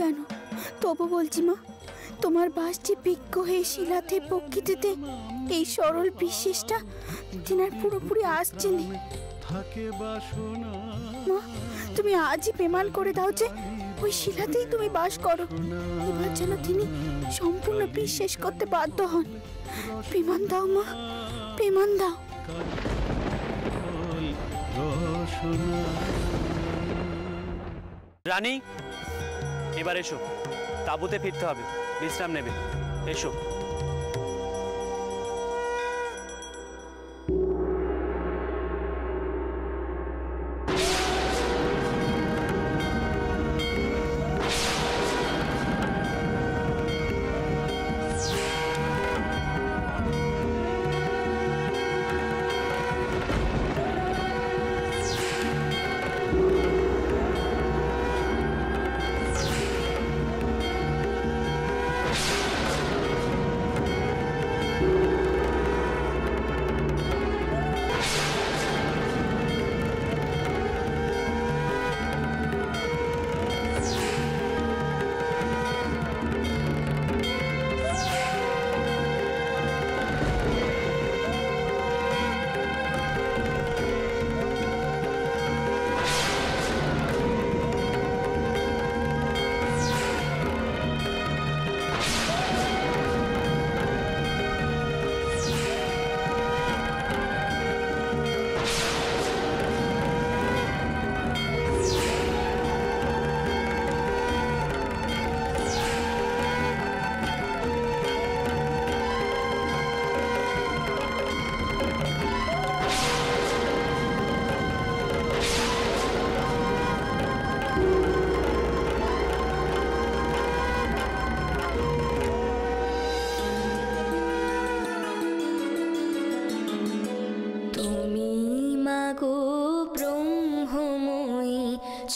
জানো, তবু বলছি মা, তোমার বাস যে বিজ্ঞ হয়ে শিলাতে প্রকৃতিতে এই সরল বিশ্বাসটা তিনার পুরোপুরি আসছে না। মা, তুমি আজই প্রমাণ করে দাও যে ওই শিলাতেই তুমি বাস করো। এবার যেন তিনি সম্পূর্ণ বিশ্বাস করতে বাধ্য হন। প্রমাণ দাও মা, প্রমাণ দাও। রানী, এবার এসো, তাঁবুতে ফিরতে হবে, বিশ্রাম নেবে। এসো।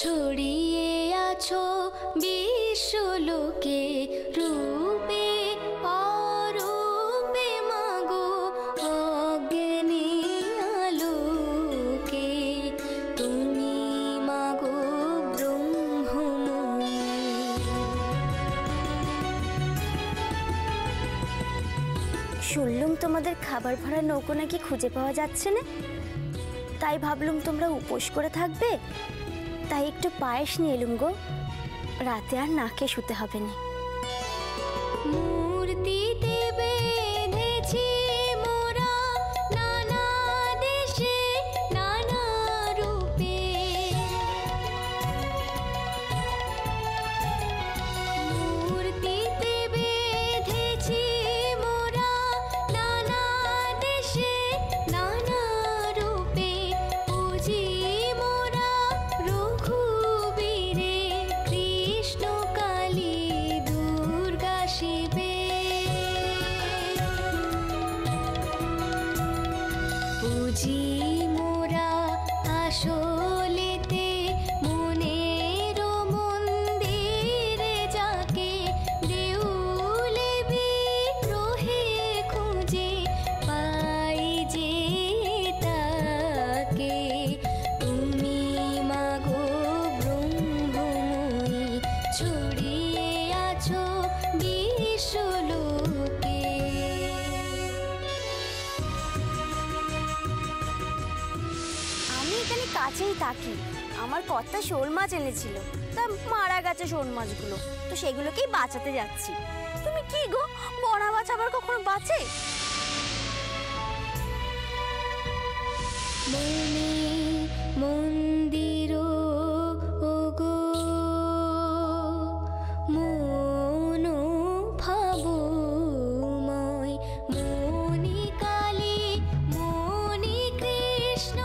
ছড়িয়ে আছো বিশ্বলোকে, রূপে অরূপে মাগো অগ্নি আলোকে, তুমি মাগো ব্রহ্মময়ী। শুনলুম তোমাদের খাবার ভরা নৌকো নাকি খুঁজে পাওয়া যাচ্ছে না, তাই ভাবলুম তোমরা উপোস করে থাকবে, তাই একটু পায়েস নিয়ে এলুম গো। রাতে আর না খেয়ে শুতে হবে না। মূর্তিতে বেঁধেছি মোরা নানা দেশে নানা রূপে, মূর্তিতে বেঁধেছি মোরা নানা দেশে নানা রূপে, পুজি মোরা রঘুবীরে কৃষ্ণ কালী দুর্গা শিবে, পুজি মোরা আসলেতে মনের মন্দিরে যাকে, দেউলে বিগ্রহে খুঁজে পাই যে তাকে, তুমি মাগো ব্রহ্মময়ী ছড়িয়ে আছো বিশ্বলোকে। আমি এখানে কাছেই থাকি, আমার কর্তা শোল মাছ এনেছিল, তা মারা গেছে শোল মাছগুলো, তো সেগুলোকেই বাঁচাতে যাচ্ছি। তুমি কি গো, বনা মাছ আবার কখনো বাঁচে? মনে মন্দির ওগো মন ভাবময়, মনি কালী মনি কৃষ্ণ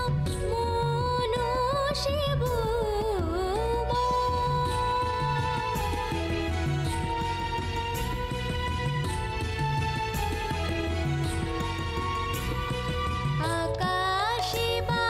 মন শিব, আকাশে বা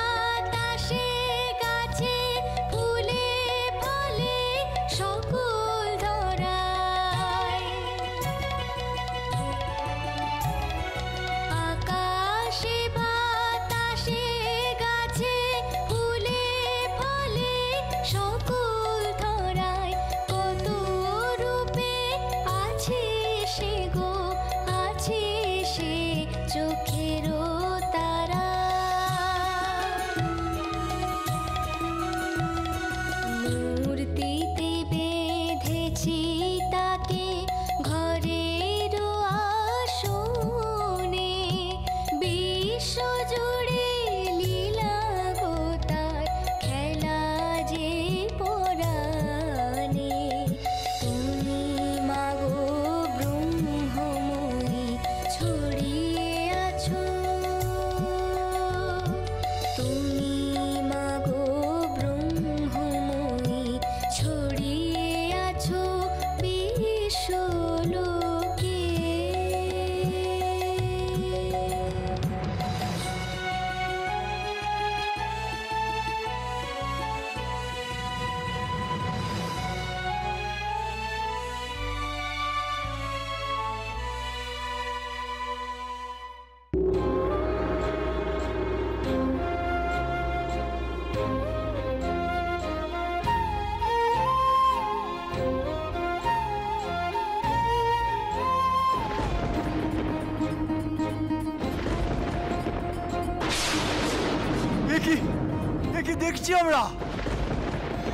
কি দেখছি আমরা?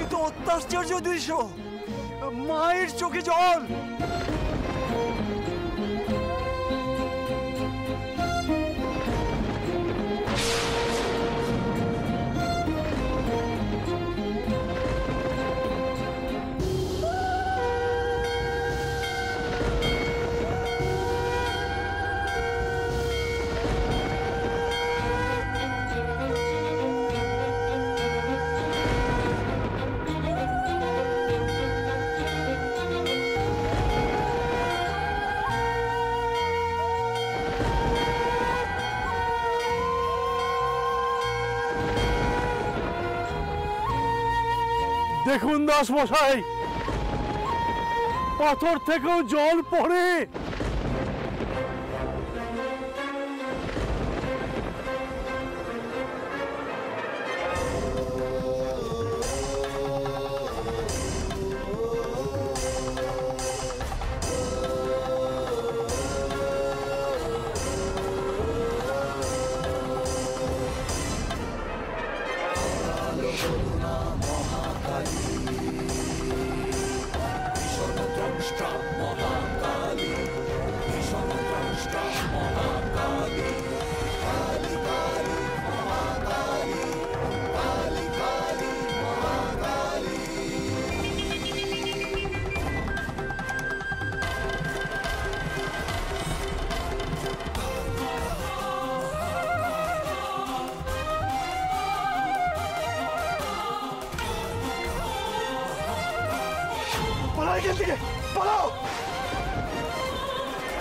এ তো অত্যাশ্চর্য দৃশ্য। মায়ের চোখে জল। দেখুন দাস মশাই, পাথর থেকেও জল পড়ে।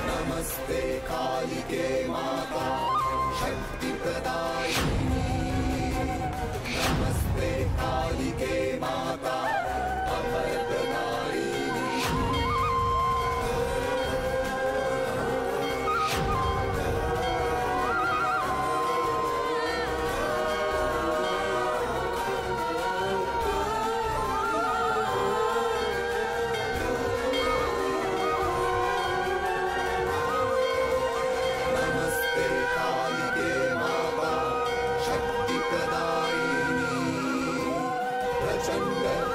नमस्ते कालिके माता शक्ति प्रदायिनी। नमस्ते कालिके माता अभय प्रदायिनी।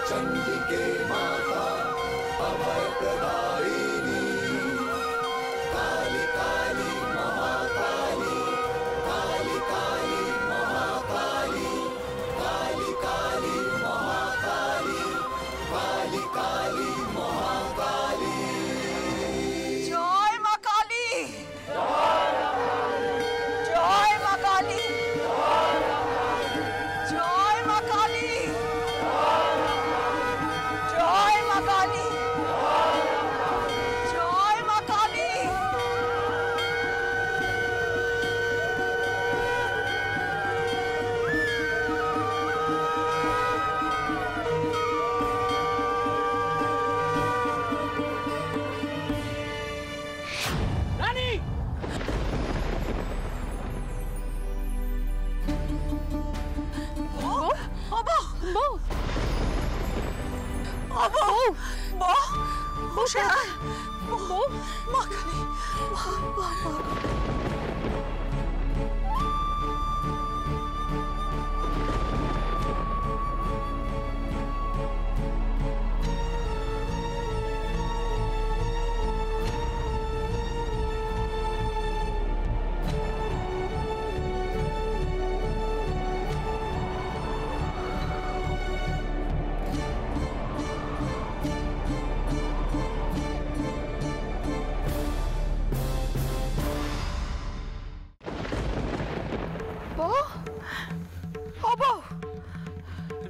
चंडिके माता अभय प्रदायिनी। काली काली महाकाली काली काली महाकाली काली काली महाकाली काली काली महाकाली। জয় মা কালী, জয় মা কালী, জয় মা কালী, জয় মা কালী, জয় মা কালী। রানী!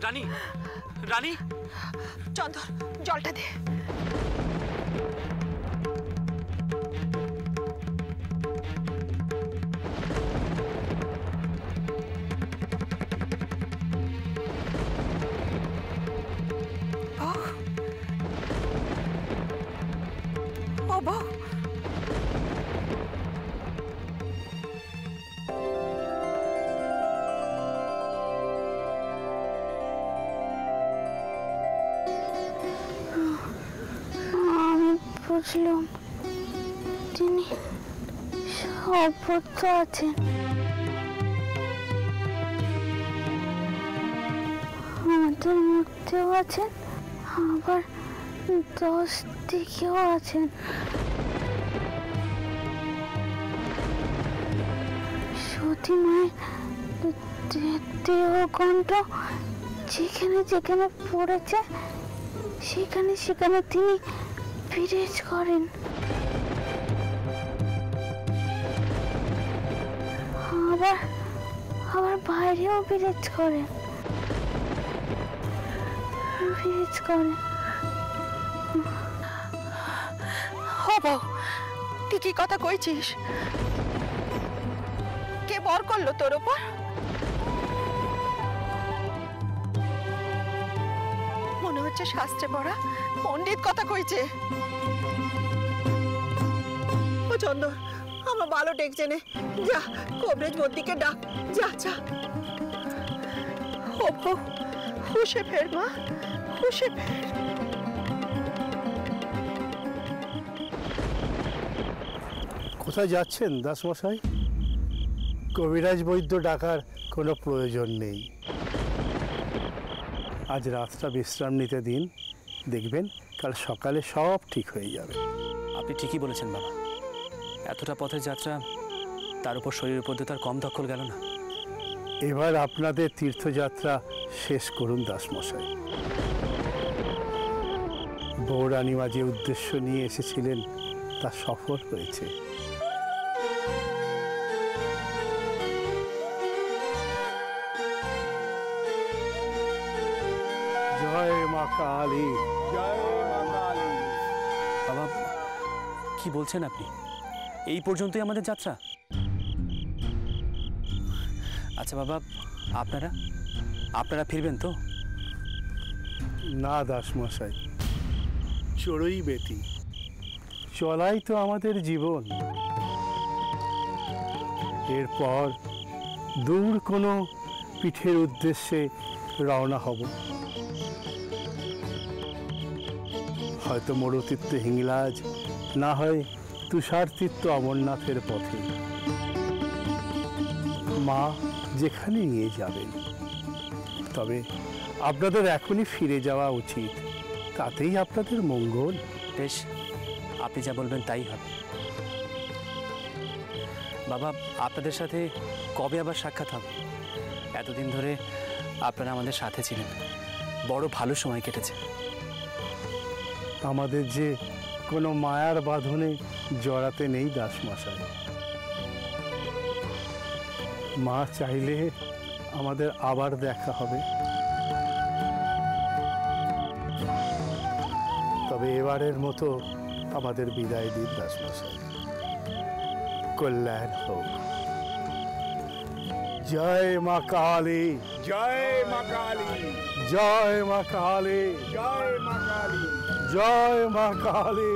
রানী, রানী, চন্দর, জলটা দে। ও বউ, বুঝলাম তিনি অভ্যর্থ আছেন। হাতের মধ্যেও আছেন, আবার 10 দিকেও আছেন। সতী মায়ের দেহকণ্ঠ যেখানে যেখানে পড়েছে সেখানে সেখানে তিনি বিরাজ করেন। আবার আবার বাইরেও বিরাজ করেন। হবো ঠিকই কথা কইছিস। কে বর করলো তোর উপর? মনে হচ্ছে শাস্ত্রে পড়া পণ্ডিত কথা কইছে। ও চন্দর, আমার ভালো টেকছে নে, যা কবরেজ বদ্দিকে ডাক, যা যা। হবো হুশে ফের মা, হুশে ফের। কোথায় যাচ্ছেন দাসমশাই? কবিরাজ বৈদ্য ডাকার কোনো প্রয়োজন নেই। আজ রাতটা বিশ্রাম নিতে দিন, দেখবেন কাল সকালে সব ঠিক হয়ে যাবে। আপনি ঠিকই বলেছেন বাবা, এতটা পথের যাত্রা, তার উপর শরীরের উপর দিয়ে তার কম দখল গেল না। এবার আপনাদের তীর্থযাত্রা শেষ করুন দাসমশাই। বৌরানীমা যে উদ্দেশ্য নিয়ে এসেছিলেন তা সফল হয়েছে। জয় মা কালী। বাবা কি বলছেন আপনি? এই পর্যন্তই আমাদের যাত্রা? আচ্ছা বাবা, আপনারা ফিরবেন তো? না দাসমশাই, চড়ই বেটি, চলাই তো আমাদের জীবন। এরপর দূর কোনো পিঠের উদ্দেশ্যে রওনা হব, হয়তো মরুতীর্থ হিংলাজ, না হয় তুষারতীর্থ অমরনাথের পথে। মা যেখানে নিয়ে যাবেন। তবে আপনাদের এখনই ফিরে যাওয়া উচিত, তাতেই আপনাদের মঙ্গল। বেশ, আপনি যা বলবেন তাই হবে। বাবা, আপনাদের সাথে কবে আবার সাক্ষাৎ হবে? এতদিন ধরে আপনারা আমাদের সাথে ছিলেন, বড় ভালো সময় কেটেছে। আমাদের যে কোনো মায়ার বাঁধনে জড়াতে নেই দাসমশাই। মা চাইলে আমাদের আবার দেখা হবে। তবে এবারের মতো আমাদের বিদায় দিন দাসমশাই। কল্যাণ হোক। জয় মা কালী, জয় মা কালী, জয় মা কালী, জয় মা কালী, জয় মা কালী।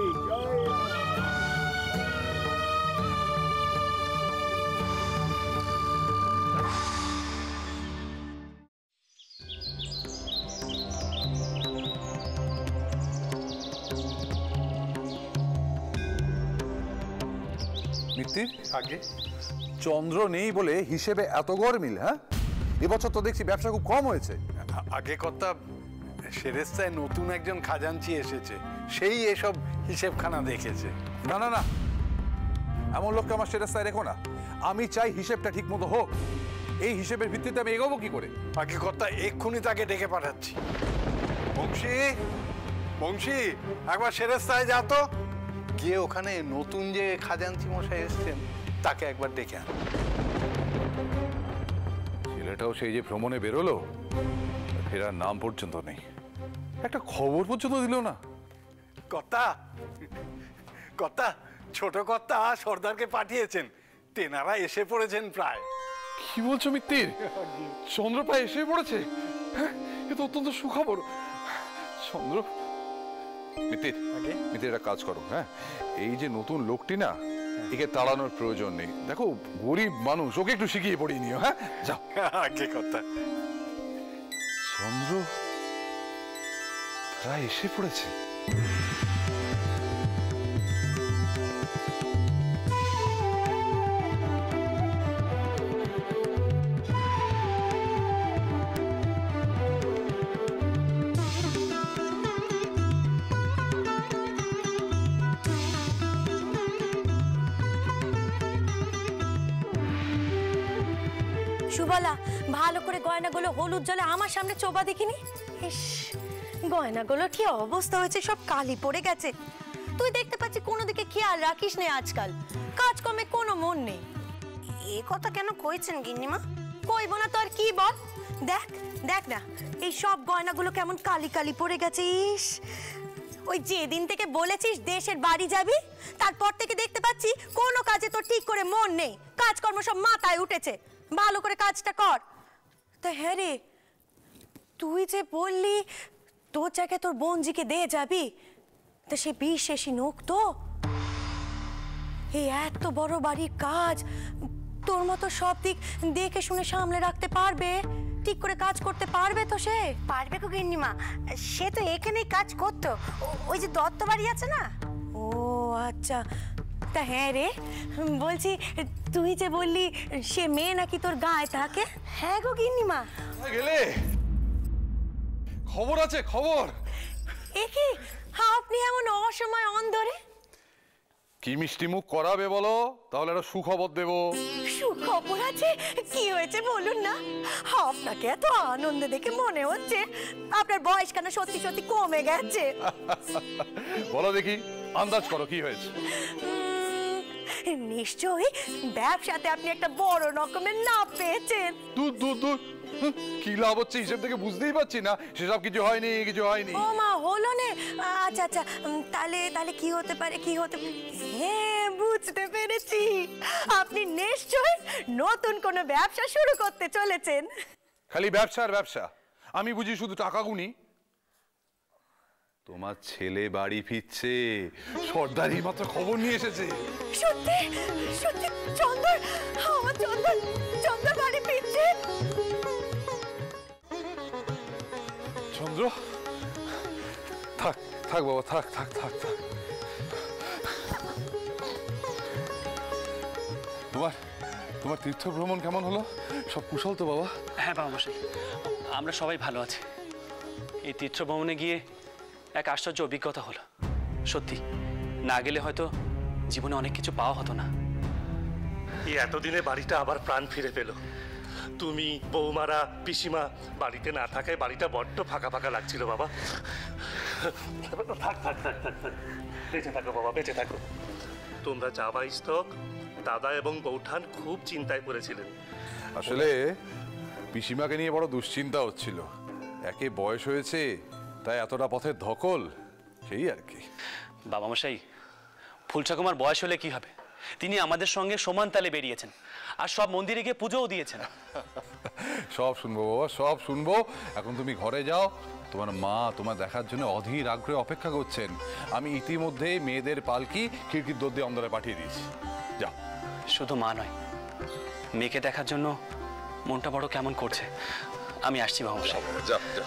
মিত্তির আগে চন্দ্র নেই বলে হিসেবে এত গরমিল? হ্যাঁ, এবছর তো দেখছি ব্যবসা খুব কম হয়েছে। আগে কথা সেরেস্তায় নতুন একজন খাজাঞ্চি এসেছে, সেই এসব হিসেবখানা দেখেছে। না না না, এমন লোককে আমার সেরেস্তায় রেখো না। আমি চাই হিসেবটা ঠিক মতো হোক। এই হিসেবের ভিত্তিতে আমি এগোবো কি করে? আগে কথা এক্ষুনি তাকে ডেকে পাঠাচ্ছি। বংশী, বংশী, একবার সেরেস্তায় যা তো, গিয়ে ওখানে নতুন যে খাজাঞ্চি মশাই এসছেন তাকে একবার ডেকে আন। ছেলেটাও সেই যে ভ্রমণে বেরোলো, ফেরার নাম পর্যন্ত নেই, একটা খবর পর্যন্ত দিল না। কর্তা, কর্তা, ছোট কর্তা সর্দারকে পাঠিয়েছেন, তেনারা এসে পড়েছেন প্রায়। কি বলছো মিত্তির? চন্দ্র প্রায় এসে পড়েছে? এ তো অত্যন্ত সুখবর। চন্দ্র, মিত্তির, মিত্তির একটা কাজ করো। হ্যাঁ, এই যে নতুন লোকটি না, একে তাড়ানোর প্রয়োজন নেই। দেখো গরিব মানুষ, ওকে একটু শিখিয়ে পড়িয়ে নিও। হ্যাঁ, যাও। আগে কর্তা। চন্দ্র প্রায় এসে পড়েছে। সুবলা, ভালো করে গয়নাগুলো হলুদ জলে আমার সামনে চোবা দেখিনি। ইস, গয়নাগুলোর কি অবস্থা হয়েছে, সব কালি পড়ে গেছে। তুই দেখতে পাচ্ছি কোনো দিকে খেয়াল রাখিস নে, আজকাল কাজকর্মে কোনো মন নেই। এ কথা কেন কইছেন গিন্নিমা? কইব না তো আর কি বল। দেখ দেখ না, এই সব গয়নাগুলো কেমন কালি কালি পড়ে গেছে। ইস, ওই যেদিন থেকে বলেছিস দেশের বাড়ি যাবি, তারপর থেকে দেখতে পাচ্ছি কোনো কাজে তোর ঠিক করে মন নেই, কাজকর্ম সব মাথায় উঠেছে। ভালো করে কাজটা কর। তা হ্যাঁ রে, তুই যে বললি তোর জায়গায় তোর বোনজিকে দিয়ে যাবি, তা সে বিশেষই নোক তো? এই এত বড় বাড়ির কাজ তোর মতো সব দিক দেখে শুনে সামলে রাখতে পারবে? ঠিক করে কাজ করতে পারবে তো সে? পারবে গো গিন্নিমা, সে তো এখানেই কাজ করতো, ওই যে দত্ত বাড়ি আছে না। ও আচ্ছা, তা হ্যাঁ রে, বলছি তুই যে বললি সে মেয়ে নাকি তোর গায়ে থাকে? হ্যাঁ গো গিন্নিমা। গেলে খবর আছে, খবর। এ কি আপনি এমন অসময় অন্ধরে? কি মিষ্টি মুখ করাবে বলো, তাহলে একটা সুখবর দেব। সুখবর আছে? কি হয়েছে বলুন না। আপনাকে এত আনন্দে দেখে মনে হচ্ছে আপনার বয়স কেন সত্যি সত্যি কমে গেছে। বলো দেখি, আন্দাজ করো কি হয়েছে। নিশ্চয়ই ব্যবসাতে আপনি একটা বড় রকমের লাভ পেয়েছেন। দূর দূর দূর, কি লাভ হচ্ছে হিসেব থেকে বুঝতেই পারছি না। সেসব কিছু হয়নি, কিছু হয়নি। ও মা, হলো না? আচ্ছা আচ্ছা, তাহলে তাহলে কি হতে পারে, কি হতে পারে? হ্যাঁ, বুঝতে পেরেছি, আপনি নিশ্চয় নতুন কোনো ব্যবসা শুরু করতে চলেছেন। খালি ব্যবসা আর ব্যবসা, আমি বুঝি শুধু টাকা গুনি। তোমার ছেলে বাড়ি ফিরছে, সর্দারি মাত্র খবর নিয়ে এসেছে। সত্যি সত্যি চন্দর, আমার চন্দর, চন্দর বাড়ি ফিরছে। চন্দ্র, থাক থাক বাবা, থাক থাক থাক থাক। তোমার তোমার তীর্থ ভ্রমণ কেমন হলো? সব কুশল তো বাবা? হ্যাঁ বাবা মশাই, আমরা সবাই ভালো আছি। এই তীর্থ ভ্রমণে গিয়ে এক আশ্চর্য অভিজ্ঞতা হলো। সত্যি না গেলে হয়তো জীবনে অনেক কিছু পাওয়া হতো না। এই এতদিনে বাড়িটা আবার প্রাণ ফিরে পেল। তুমি, বৌমারা, পিসিমা বাড়িতে না থাকায় বাড়িটা বড্ড ফাঁকা ফাঁকা লাগছিল বাবা। থাক থাক থাক থাক থাক, বেঁচে থাকো বাবা, বেঁচে থাকো। তোমরা যাবাই স্তক, দাদা এবং বৌঠান খুব চিন্তায় পড়েছিলেন। আসলে পিসিমাকে নিয়ে বড় দুশ্চিন্তা হচ্ছিল। একে বয়স হয়েছে, তাই এতটা পথের ধকল, সেই আর কি। বাবা মশাই, ফুলঠাকুমার বয়স হলে কি হবে, তিনি আমাদের সঙ্গে সমান তালে বেরিয়েছেন, আর সব মন্দিরে গিয়ে পুজোও দিয়েছেন। সব শুনবো বাবা, সব শুনবো। এখন তুমি ঘরে যাও, তোমার মা তোমার দেখার জন্য অধীর আগ্রহে অপেক্ষা করছেন। আমি ইতিমধ্যে মেয়েদের পালকি খিড়কির দোর দিয়ে অন্দরে পাঠিয়ে দিয়েছি। যাও। শুধু মা নয়, মেয়েকে দেখার জন্য মনটা বড় কেমন করছে। আমি আসছি বাবা মশাই। যাও যাও।